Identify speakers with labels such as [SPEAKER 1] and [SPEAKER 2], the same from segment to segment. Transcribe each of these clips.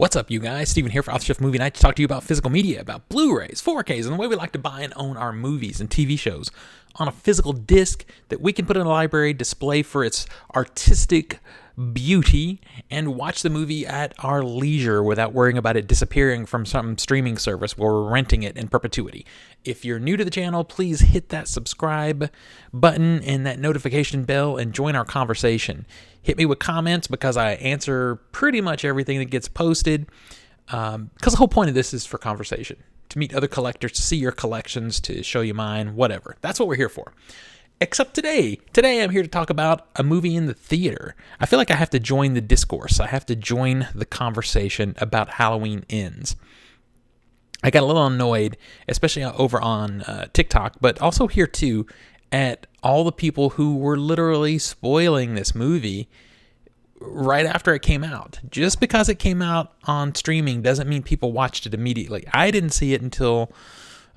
[SPEAKER 1] What's up, you guys? Steven here for Author Shift Movie Night to talk to you about physical media, about Blu-rays, 4Ks, and the way we like to buy and own our movies and TV shows on a physical disc that we can put in a library, display for its artistic beauty, and watch the movie at our leisure without worrying about it disappearing from some streaming service where we're renting it in perpetuity. If you're new to the channel, please hit that subscribe button and that notification bell and join our conversation. Hit me with comments because I answer pretty much everything that gets posted. Because the whole point of this is for conversation, to meet other collectors, to see your collections, to show you mine, whatever. That's what we're here for. Except today. Today I'm here to talk about a movie in the theater. I feel like I have to join the discourse. I have to join the conversation about Halloween Ends. I got a little annoyed, especially over on TikTok, but also here too, at all the people who were literally spoiling this movie right after it came out. Just because it came out on streaming doesn't mean people watched it immediately. I didn't see it until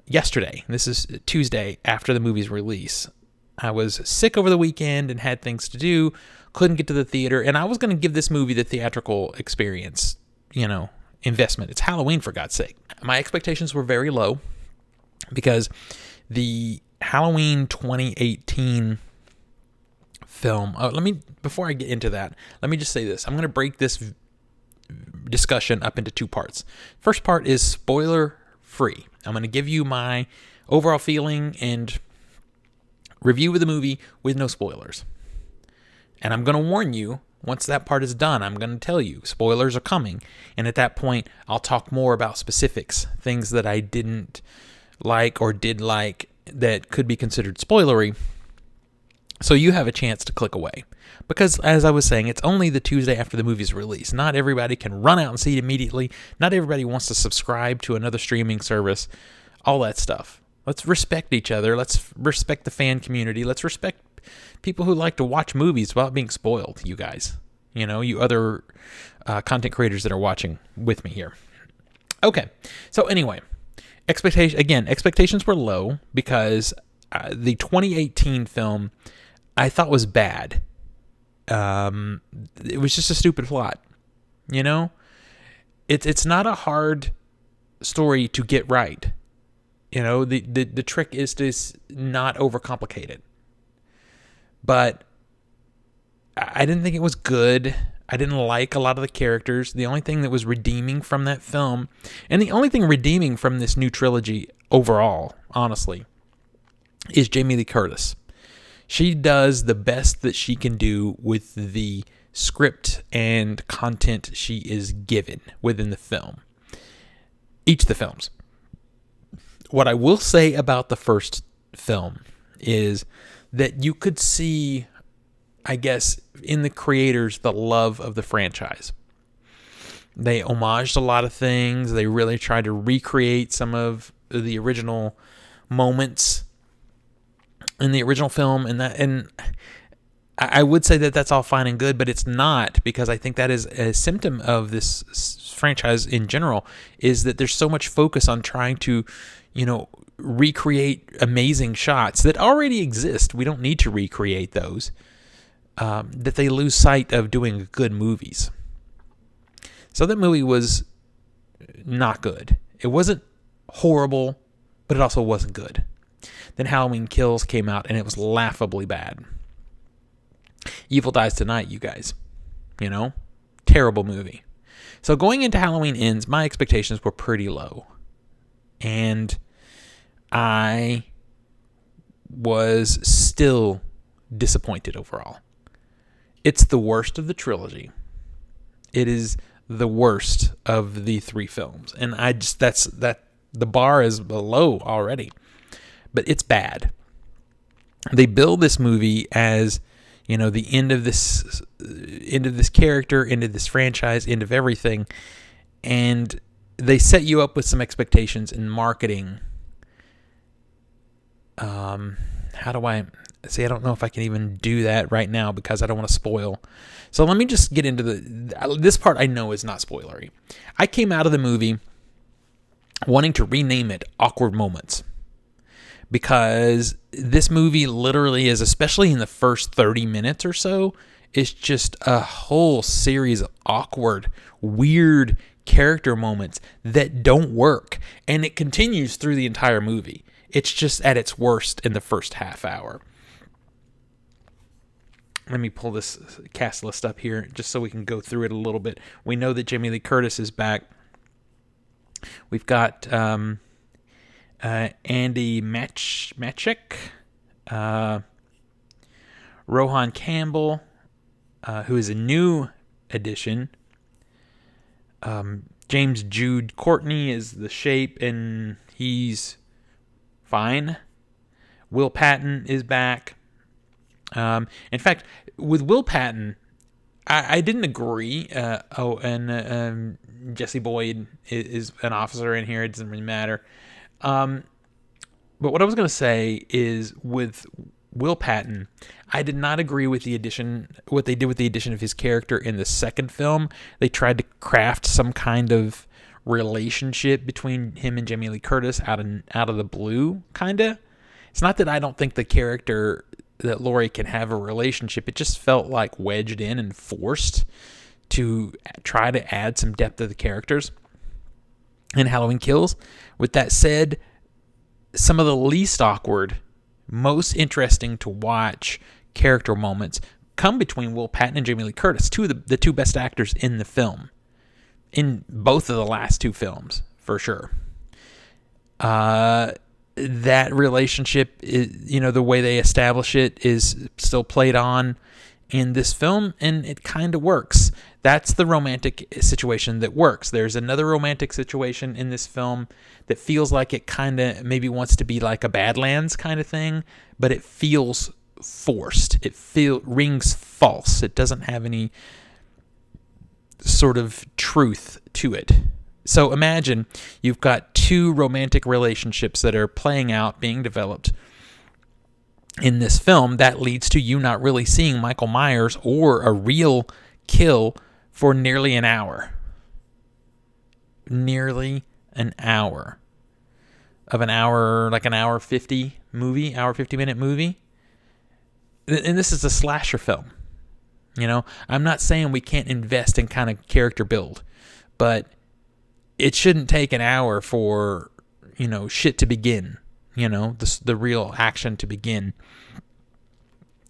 [SPEAKER 1] yesterday. This is Tuesday after the movie's release. I was sick over the weekend and had things to do, couldn't get to the theater, and I was going to give this movie the theatrical experience, investment. It's Halloween, for God's sake. My expectations were very low because the Halloween 2018 film, before I get into that, let me just say this. I'm going to break this discussion up into two parts. First part is spoiler free. I'm going to give you my overall feeling and review of the movie with no spoilers. And I'm going to warn you, once that part is done, I'm going to tell you, spoilers are coming. And at that point, I'll talk more about specifics, things that I didn't like or did like that could be considered spoilery. So you have a chance to click away. Because as I was saying, it's only the Tuesday after the movie's release. Not everybody can run out and see it immediately. Not everybody wants to subscribe to another streaming service. All that stuff. Let's respect each other. Let's respect the fan community. Let's respect people who like to watch movies without being spoiled, you guys. You other content creators that are watching with me here. Okay, so anyway, expectations were low because the 2018 film I thought was bad. It was just a stupid plot. It's not a hard story to get right. The trick is to not overcomplicate it. But I didn't think it was good. I didn't like a lot of the characters. The only thing that was redeeming from that film, and the only thing redeeming from this new trilogy overall, honestly, is Jamie Lee Curtis. She does the best that she can do with the script and content she is given within the film. Each of the films. What I will say about the first film is that you could see, I guess, in the creators, the love of the franchise. They homaged a lot of things. They really tried to recreate some of the original moments in the original film, and I would say that that's all fine and good, but it's not, because I think that is a symptom of this franchise in general, is that there's so much focus on trying to recreate amazing shots that already exist. We don't need to recreate those. That they lose sight of doing good movies. So that movie was not good. It wasn't horrible, but it also wasn't good. Then Halloween Kills came out, and it was laughably bad. Evil Dies Tonight, you guys. Terrible movie. So going into Halloween Ends, my expectations were pretty low. And I was still disappointed overall. It's the worst of the trilogy. It is the worst of the three films. And the bar is low already. But it's bad. They build this movie as, the end of this character, end of this franchise, end of everything. And they set you up with some expectations in marketing. How do I see? I don't know if I can even do that right now because I don't want to spoil. So let me just get into this part. I know is not spoilery. I came out of the movie wanting to rename it Awkward Moments, because this movie literally is, especially in the first 30 minutes or so, is just a whole series of awkward, weird character moments that don't work, and it continues through the entire movie. It's just at its worst in the first half hour. Let me pull this cast list up here just so we can go through it a little bit. We know that Jamie Lee Curtis is back. We've got Andy Machek, Rohan Campbell, who is a new addition. James Jude Courtney is the Shape, and he's fine. Will Patton is back. In fact, with Will Patton, I didn't agree. Jesse Boyd is an officer in here. It doesn't really matter. But what I was going to say is with Will Patton, I did not agree with the addition, what they did with the addition of his character in the second film. They tried to craft some kind of relationship between him and Jamie Lee Curtis out of the blue, kind of. It's not that I don't think the character that Laurie can have a relationship. It just felt like wedged in and forced to try to add some depth to the characters in Halloween Kills. With that said, some of the least awkward, most interesting to watch character moments come between Will Patton and Jamie Lee Curtis, the two best actors in the film, in both of the last two films, for sure. That relationship, the way they establish it is still played on in this film, and it kind of works. That's the romantic situation that works. There's another romantic situation in this film that feels like it kind of maybe wants to be like a Badlands kind of thing, but it feels forced. It rings false. It doesn't have any sort of truth to it. So imagine you've got two romantic relationships that are playing out, being developed in this film. That leads to you not really seeing Michael Myers or a real kill for nearly an hour. Nearly an hour. Of an hour, like an hour 50 movie, hour 50-minute movie. And this is a slasher film. I'm not saying we can't invest in kind of character build, but it shouldn't take an hour for, shit to begin, the real action to begin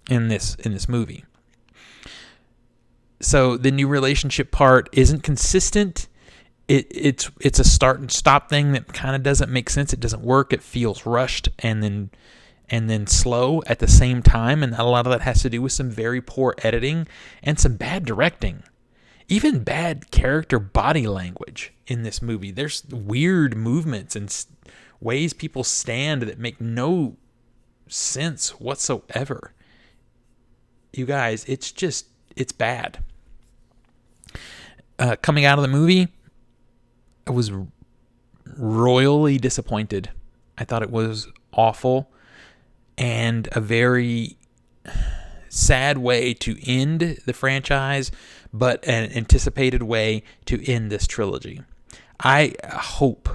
[SPEAKER 1] in this movie. So the new relationship part isn't consistent. It's a start and stop thing that kind of doesn't make sense. It doesn't work. It feels rushed and then slow at the same time, and a lot of that has to do with some very poor editing and some bad directing. Even bad character body language in this movie. There's weird movements and ways people stand that make no sense whatsoever. You guys, it's bad. Coming out of the movie, I was royally disappointed. I thought it was awful and a very sad way to end the franchise, but an anticipated way to end this trilogy. I hope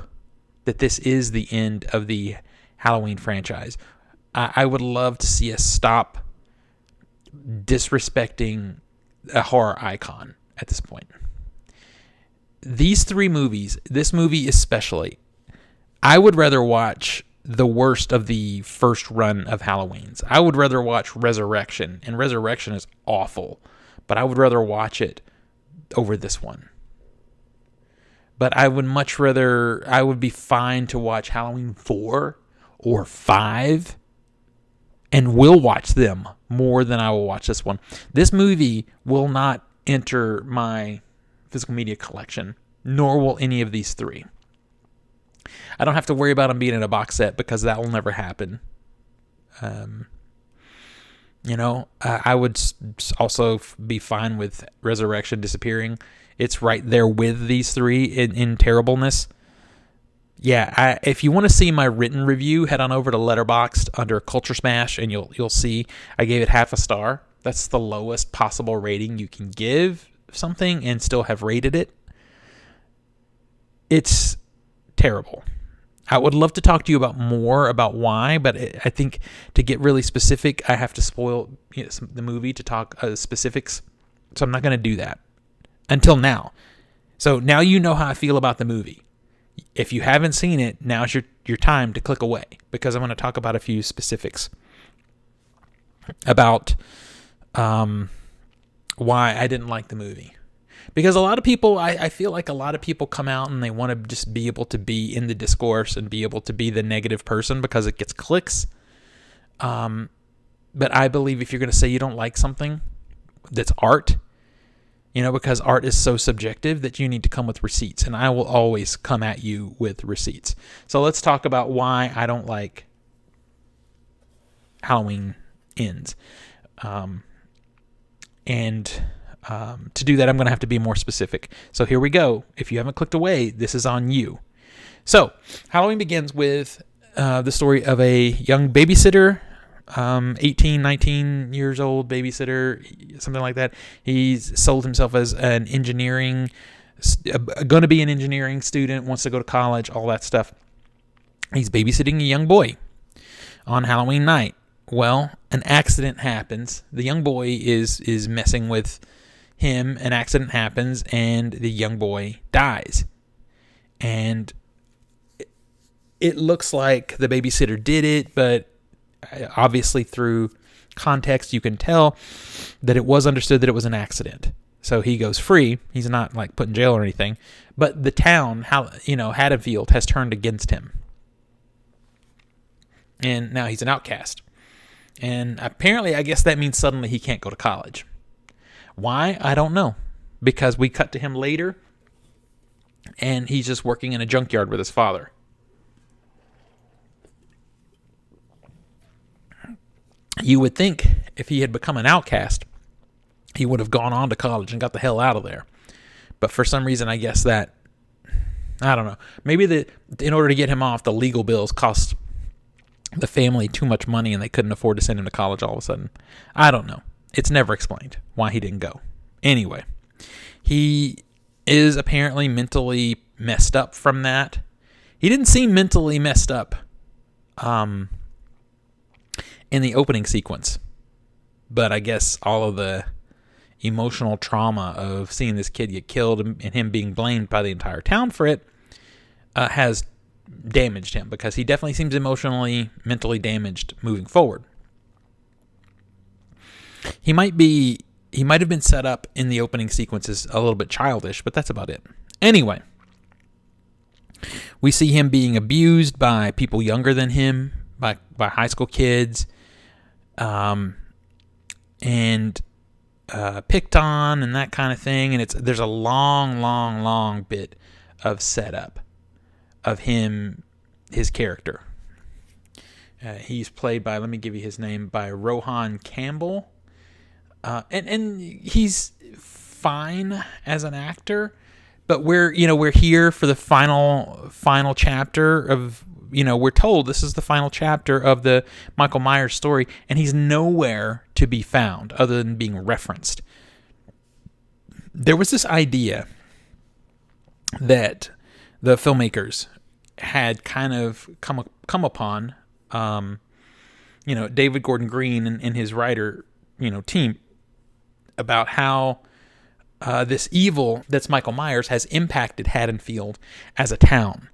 [SPEAKER 1] that this is the end of the Halloween franchise. I would love to see us stop disrespecting a horror icon at this point. These three movies, this movie especially, I would rather watch the worst of the first run of Halloweens. I would rather watch Resurrection, and Resurrection is awful, but I would rather watch it over this one. But I would be fine to watch Halloween 4 or 5, and will watch them more than I will watch this one. This movie will not enter my physical media collection, nor will any of these three. I don't have to worry about them being in a box set because that will never happen. I would also be fine with Resurrection disappearing. It's right there with these three in terribleness. Yeah, if you want to see my written review, head on over to Letterboxd under Culture Smash, and you'll see I gave it half a star. That's the lowest possible rating you can give something and still have rated it. It's terrible. I would love to talk to you about more about why, but I think to get really specific, I have to spoil the movie to talk specifics. So I'm not going to do that until now. So now you know how I feel about the movie. If you haven't seen it, now's your time to click away, because I'm going to talk about a few specifics about why I didn't like the movie. Because a lot of people, I feel like a lot of people come out and they want to just be able to be in the discourse and be able to be the negative person because it gets clicks. But I believe if you're going to say you don't like something that's art, because art is so subjective, that you need to come with receipts. And I will always come at you with receipts. So let's talk about why I don't like Halloween Ends. To do that, I'm going to have to be more specific. So here we go. If you haven't clicked away, this is on you. So Halloween begins with the story of a young babysitter, 18, 19 years old babysitter, something like that. He's sold himself as an engineering, going to be an engineering student, wants to go to college, all that stuff. He's babysitting a young boy on Halloween night. Well, an accident happens. The young boy is messing with him. An accident happens, and the young boy dies. And it looks like the babysitter did it, but obviously through context you can tell that it was understood that it was an accident. So he goes free. He's not like put in jail or anything. But the town, Haddonfield, has turned against him. And now he's an outcast. And apparently, I guess that means suddenly he can't go to college. Why? I don't know. Because we cut to him later, and he's just working in a junkyard with his father. You would think if he had become an outcast, he would have gone on to college and got the hell out of there. But for some reason, I guess that, I don't know. Maybe in order to get him off, the legal bills cost the family too much money and they couldn't afford to send him to college all of a sudden. I don't know. It's never explained why he didn't go. Anyway, he is apparently mentally messed up from that. He didn't seem mentally messed up in the opening sequence. But I guess all of the emotional trauma of seeing this kid get killed and him being blamed by the entire town for it has damaged him, because he definitely seems emotionally, mentally damaged moving forward. He might have been set up in the opening sequences a little bit childish, but that's about it. Anyway, we see him being abused by people younger than him, by high school kids, and picked on and that kind of thing. And there's a long bit of setup of his character. He's played by, let me give you his name, by Rohan Campbell. And he's fine as an actor, but we're here for the final chapter of, we're told this is the final chapter of the Michael Myers story, and he's nowhere to be found other than being referenced. There was this idea that the filmmakers had kind of come upon, David Gordon Green and his writer, team, about how this evil that's Michael Myers has impacted Haddonfield as a town,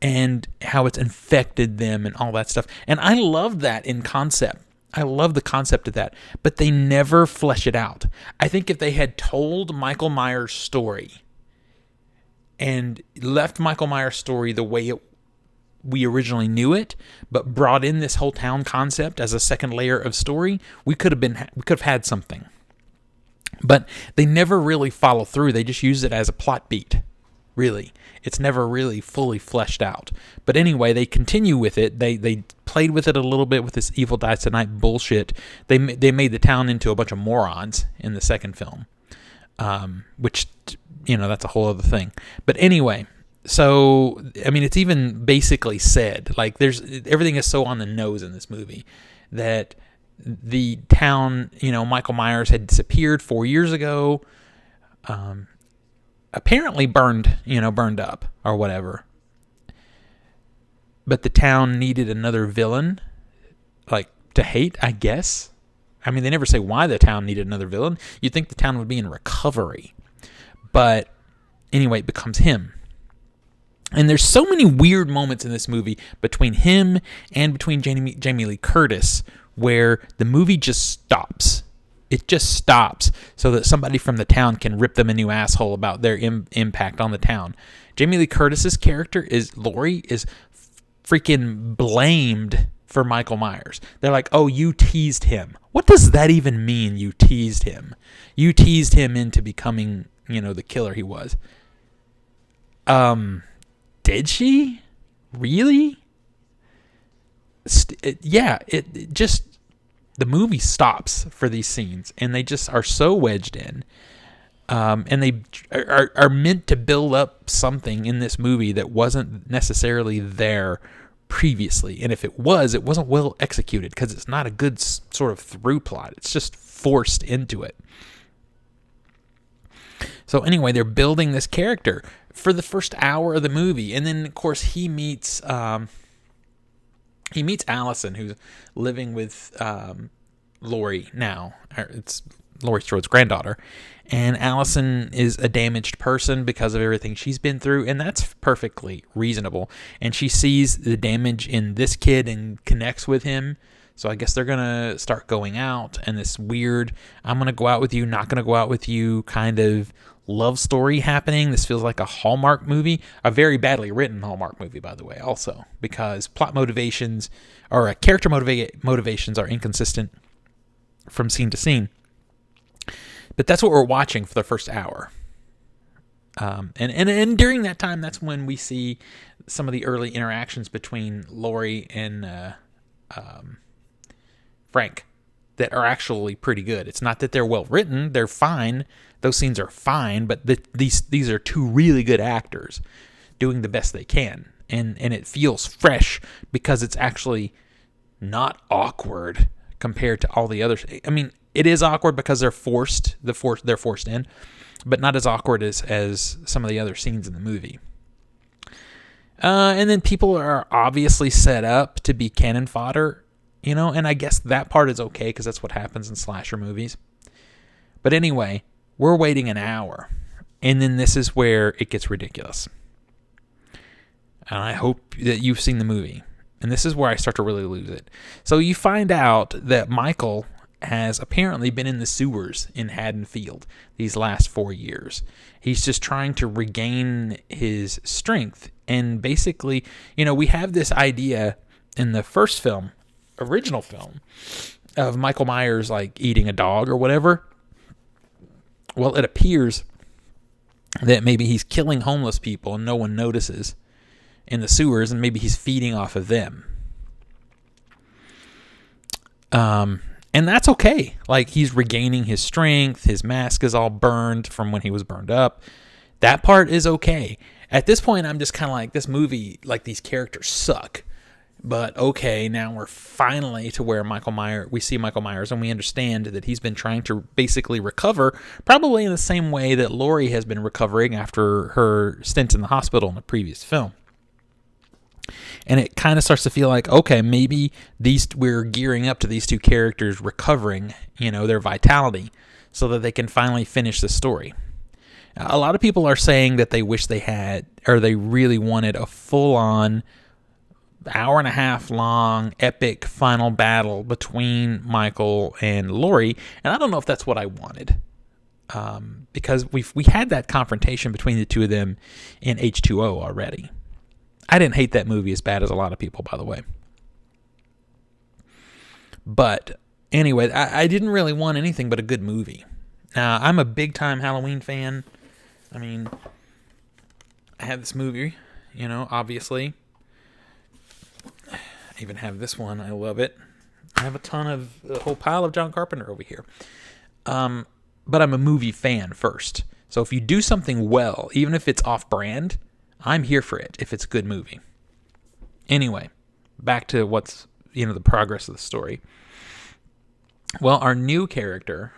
[SPEAKER 1] and how it's infected them and all that stuff. And I love that in concept. I love the concept of that, but they never flesh it out. I think if they had told Michael Myers' story and left Michael Myers' story the way we originally knew it, but brought in this whole town concept as a second layer of story, we could have had something. But they never really follow through. They just use it as a plot beat. Really, it's never really fully fleshed out. But anyway, they continue with it. They played with it a little bit with this Evil Dies Tonight bullshit. They made the town into a bunch of morons in the second film, which that's a whole other thing. But anyway, so I mean, it's even basically said, like, everything is so on the nose in this movie that the town, Michael Myers had disappeared 4 years ago. Apparently burned up or whatever. But the town needed another villain, like, to hate, I guess. I mean, they never say why the town needed another villain. You'd think the town would be in recovery. But Anyway, it becomes him. And there's so many weird moments in this movie between him and between Jamie Lee Curtis where the movie just stops. It just stops so that somebody from the town can rip them a new asshole about their impact on the town. Jamie Lee Curtis's character Laurie is freaking blamed for Michael Myers. They're like, "Oh, you teased him." What does that even mean? You teased him. You teased him into becoming, the killer he was. Did she? Really? It just, the movie stops for these scenes, and they just are so wedged in. And they are meant to build up something in this movie that wasn't necessarily there previously. And if it wasn't well executed, because it's not a good sort of through plot. It's just forced into it. So anyway, they're building this character for the first hour of the movie, and then of course he meets Allison, who's living with Laurie now. It's Laurie Strode's granddaughter, and Allison is a damaged person because of everything she's been through, and that's perfectly reasonable. And she sees the damage in this kid and connects with him. So I guess they're going to start going out, and this weird, I'm going to go out with you, not going to go out with you kind of love story happening. This feels like a Hallmark movie, a very badly written Hallmark movie, by the way, also, because plot motivations or character motivations are inconsistent from scene to scene. But that's what we're watching for the first hour. And during that time, that's when we see some of the early interactions between Laurie and Frank that are actually pretty good. It's not that they're well written; they're fine. Those scenes are fine, but these are two really good actors doing the best they can, and it feels fresh because it's actually not awkward compared to all the others. I mean, it is awkward because they're forced in, but not as awkward as some of the other scenes in the movie. And then people are obviously set up to be cannon fodder. And I guess that part is okay because that's what happens in slasher movies. But anyway, we're waiting an hour, and then this is where it gets ridiculous. And I hope that you've seen the movie. And this is where I start to really lose it. So you find out that Michael has apparently been in the sewers in Haddonfield these last 4 years. He's just trying to regain his strength. And basically, we have this idea in the first film, original film, of Michael Myers like eating a dog or whatever. Well, it appears that maybe he's killing homeless people and no one notices in the sewers, and maybe he's feeding off of them. And that's okay. Like, he's regaining his strength. His mask is all burned from when he was burned up. That part is okay. At this point, I'm just kind of like, this movie, like, these characters suck. But okay, now we're finally to where we see Michael Myers, and we understand that he's been trying to basically recover, probably in the same way that Laurie has been recovering after her stint in the hospital in the previous film. And it kind of starts to feel like, okay, maybe we're gearing up to these two characters recovering, their vitality, so that they can finally finish the story. A lot of people are saying that they wish they had, or they really wanted a full-on, hour and a half long epic final battle between Michael and Laurie, and I don't know if that's what I wanted, because we had that confrontation between the two of them in H2O already. I didn't hate that movie as bad as a lot of people, by the way. But anyway, I didn't really want anything but a good movie. Now, I'm a big time Halloween fan. I mean, I have this movie, obviously. I even have this one. I love it. I have a whole pile of John Carpenter over here. But I'm a movie fan first. So if you do something well, even if it's off-brand, I'm here for it if it's a good movie. Anyway, back to what's, the progress of the story. Well, our new character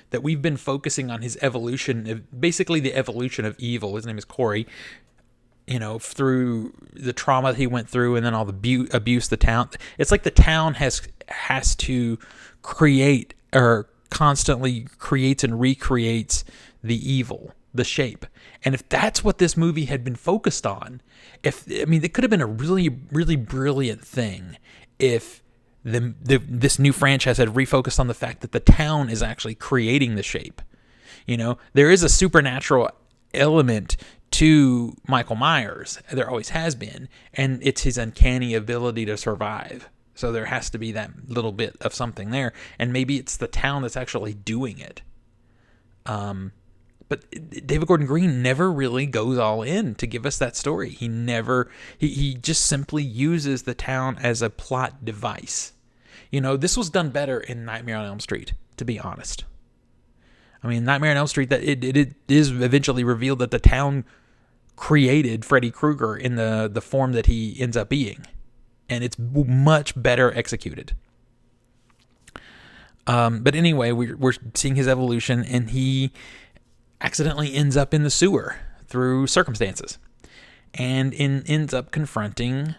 [SPEAKER 1] that we've been focusing on his evolution, basically the evolution of evil. His name is Corey. Through the trauma that he went through, and then all the abuse the town. It's like the town has to create, or constantly creates and recreates the evil, the shape. And if that's what this movie had been focused on, it could have been a really, really brilliant thing if this new franchise had refocused on the fact that the town is actually creating the shape. There is a supernatural element to Michael Myers. There always has been, and it's his uncanny ability to survive. So there has to be that little bit of something there, and maybe it's the town that's actually doing it. But David Gordon Green never really goes all in to give us that story. He just simply uses the town as a plot device. This was done better in Nightmare on Elm Street, to be honest. Nightmare on Elm Street, that it is eventually revealed that the town created Freddy Krueger in the form that he ends up being. And it's much better executed. But anyway, we're seeing his evolution, and he accidentally ends up in the sewer through circumstances, and ends up confronting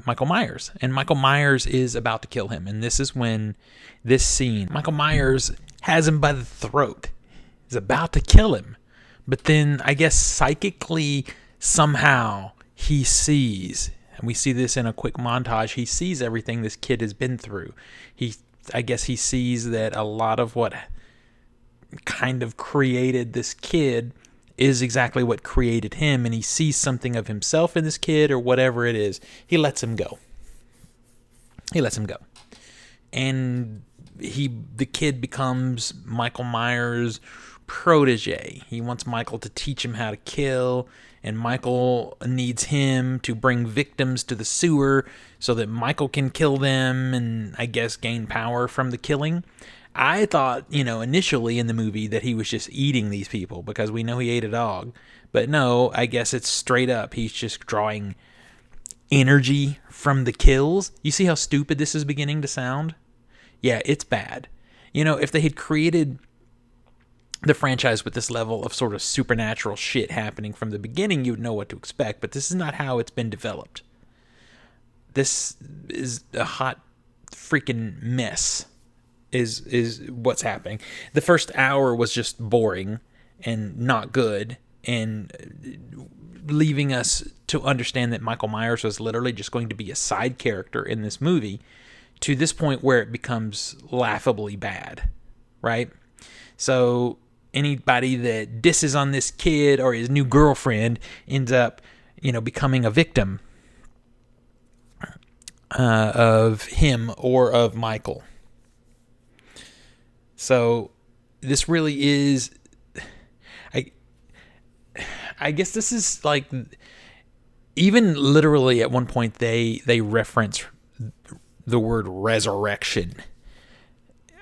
[SPEAKER 1] Michael Myers. And Michael Myers is about to kill him. And this is when this scene, Michael Myers has him by the throat. He's about to kill him. But then, I guess psychically, somehow, he sees, and we see this in a quick montage, he sees everything this kid has been through. I guess he sees that a lot of what kind of created this kid is exactly what created him, and he sees something of himself in this kid, or whatever it is. He lets him go. And the kid becomes Michael Myers' protege. He wants Michael to teach him how to kill, and Michael needs him to bring victims to the sewer so that Michael can kill them and, I guess, gain power from the killing. I thought, initially in the movie that he was just eating these people because we know he ate a dog. But no, I guess it's straight up. He's just drawing energy from the kills. You see how stupid this is beginning to sound? Yeah, it's bad. If they had created the franchise with this level of sort of supernatural shit happening from the beginning, you would know what to expect. But this is not how it's been developed. This is a hot freaking mess. Is what's happening. The first hour was just boring and not good, and leaving us to understand that Michael Myers was literally just going to be a side character in this movie, to this point where it becomes laughably bad, right? So anybody that disses on this kid or his new girlfriend ends up, becoming a victim of him or of Michael. So this really is, I guess this is like, even literally at one point they reference the word resurrection.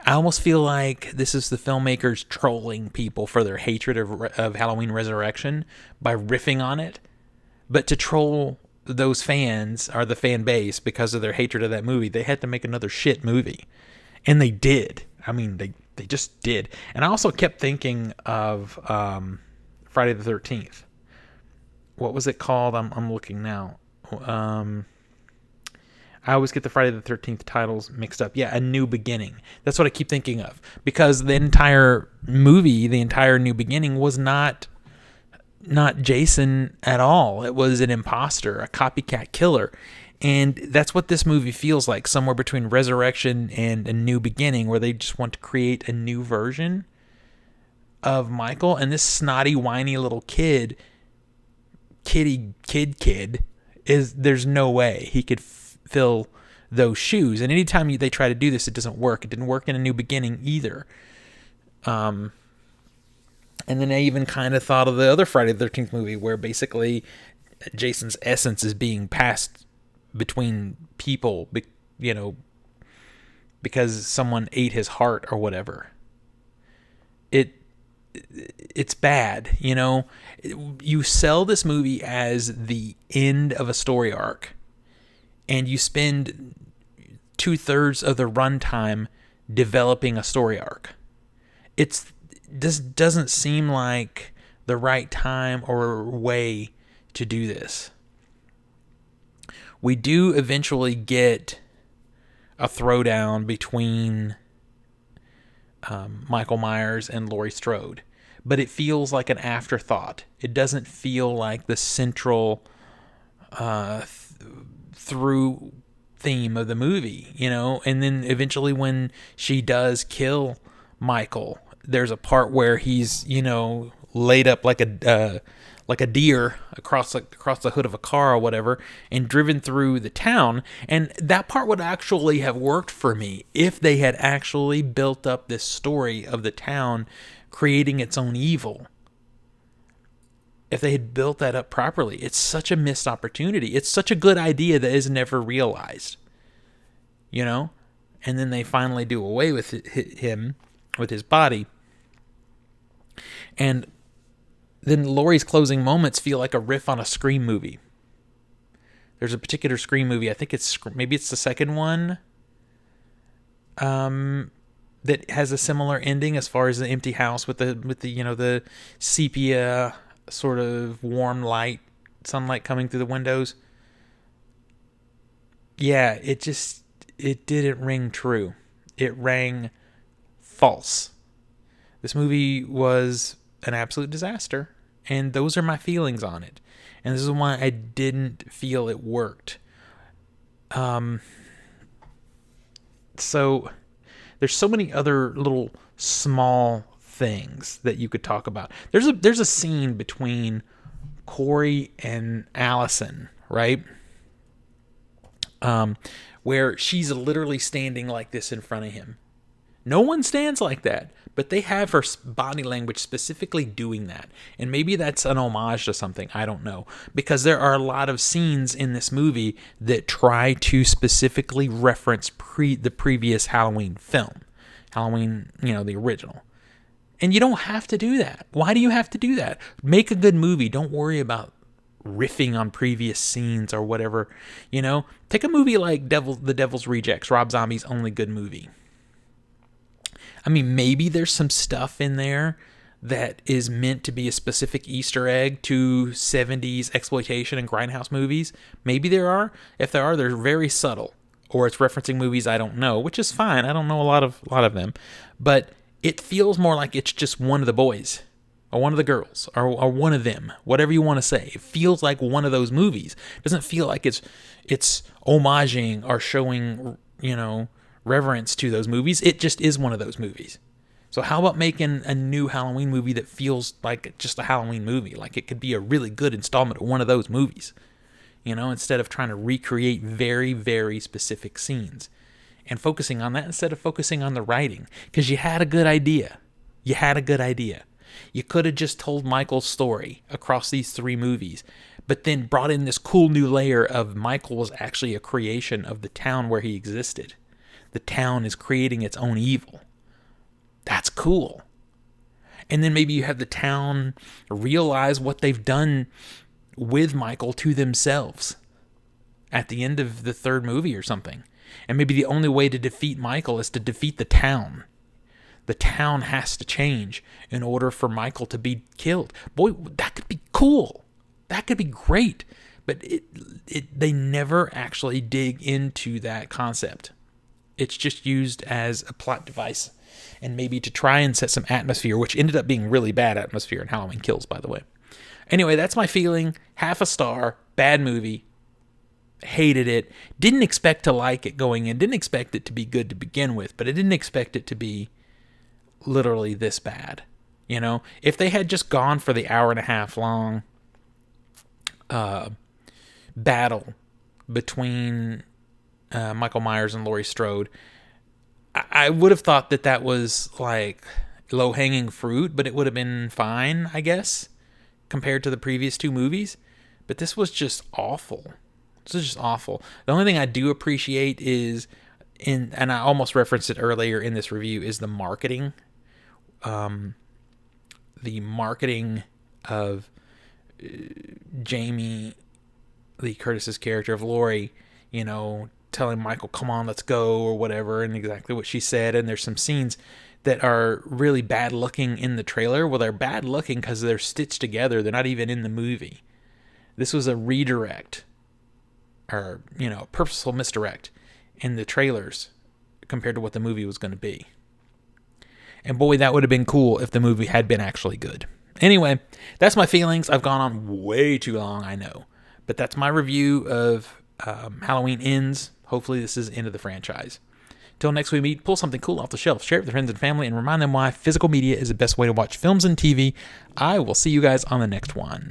[SPEAKER 1] I almost feel like this is the filmmakers trolling people for their hatred of Halloween Resurrection by riffing on it. But to troll those fans, or the fan base, because of their hatred of that movie, they had to make another shit movie. And they did. They just did. And I also kept thinking of Friday the 13th. What was it called? I'm looking now. I always get the Friday the 13th titles mixed up. Yeah, A New Beginning. That's what I keep thinking of. Because the entire movie, the entire New Beginning, was not Jason at all. It was an imposter, a copycat killer. And that's what this movie feels like, somewhere between Resurrection and A New Beginning, where they just want to create a new version of Michael. And this snotty, whiny little kid, there's no way he could fill those shoes. And anytime they try to do this, it doesn't work. It didn't work in A New Beginning either. And then I even kind of thought of the other Friday the 13th movie, where basically Jason's essence is being passed between people, because someone ate his heart or whatever. It's bad, You sell this movie as the end of a story arc, and you spend 2/3 of the runtime developing a story arc. This doesn't seem like the right time or way to do this. We do eventually get a throwdown between Michael Myers and Laurie Strode. but it feels like an afterthought. It doesn't feel like the central through theme of the movie, And then eventually when she does kill Michael, there's a part where he's, laid up like a deer across the hood of a car or whatever, and driven through the town. And that part would actually have worked for me if they had actually built up this story of the town creating its own evil. If they had built that up properly. It's such a missed opportunity. It's such a good idea that is never realized, And then they finally do away with him, with his body. And then Laurie's closing moments feel like a riff on a Scream movie. There's a particular Scream movie, I think maybe it's the second one, that has a similar ending as far as the empty house with the sepia sort of warm light, sunlight coming through the windows. Yeah, it didn't ring true. It rang false. This movie was an absolute disaster, and those are my feelings on it. And this is why I didn't feel it worked. So there's so many other little small things that you could talk about. There's a scene between Corey and Allison, right? Where she's literally standing like this in front of him. No one stands like that, but they have her body language specifically doing that. And maybe that's an homage to something, I don't know. Because there are a lot of scenes in this movie that try to specifically reference the previous Halloween film. Halloween, the original. And you don't have to do that. Why do you have to do that? Make a good movie. Don't worry about riffing on previous scenes or whatever. Take a movie like The Devil's Rejects, Rob Zombie's only good movie. I mean, maybe there's some stuff in there that is meant to be a specific Easter egg to 70s exploitation and grindhouse movies. Maybe there are. If there are, they're very subtle. Or it's referencing movies I don't know, which is fine. I don't know a lot of them. But it feels more like it's just one of the boys. Or one of the girls. Or one of them. Whatever you want to say. It feels like one of those movies. It doesn't feel like it's homaging or showing, reverence to those movies. It just is one of those movies. So how about making a new Halloween movie that feels like just a Halloween movie? Like it could be a really good installment of one of those movies. Instead of trying to recreate very, very specific scenes. And focusing on that instead of focusing on the writing. Because you had a good idea. You could have just told Michael's story across these 3 movies. But then brought in this cool new layer of Michael was actually a creation of the town where he existed. The town is creating its own evil. That's cool. And then maybe you have the town realize what they've done with Michael to themselves at the end of the 3rd movie or something. And maybe the only way to defeat Michael is to defeat the town. The town has to change in order for Michael to be killed. Boy, that could be cool. That could be great. But they never actually dig into that concept. It's just used as a plot device and maybe to try and set some atmosphere, which ended up being really bad atmosphere in Halloween Kills, by the way. Anyway, that's my feeling. 0.5 star, bad movie. Hated it. Didn't expect to like it going in. Didn't expect it to be good to begin with, but I didn't expect it to be literally this bad. If they had just gone for the 1.5 hour long battle between Michael Myers and Laurie Strode, I would have thought that was like low-hanging fruit, but it would have been fine, I guess, compared to the previous 2 movies. But this was just awful. This is just awful. The only thing I do appreciate is, and I almost referenced it earlier in this review, is the marketing. The marketing of Jamie Lee Curtis's character of Laurie, telling Michael, come on, let's go, or whatever, and exactly what she said. And there's some scenes that are really bad looking in the trailer. Well, they're bad looking because they're stitched together. They're not even in the movie. This was a redirect, or, purposeful misdirect in the trailers compared to what the movie was going to be. And boy, that would have been cool if the movie had been actually good. Anyway, that's my feelings. I've gone on way too long, I know. But that's my review of Halloween Ends. Hopefully this is the end of the franchise. Till next we meet, pull something cool off the shelf, share it with friends and family, and remind them why physical media is the best way to watch films and TV. I will see you guys on the next one.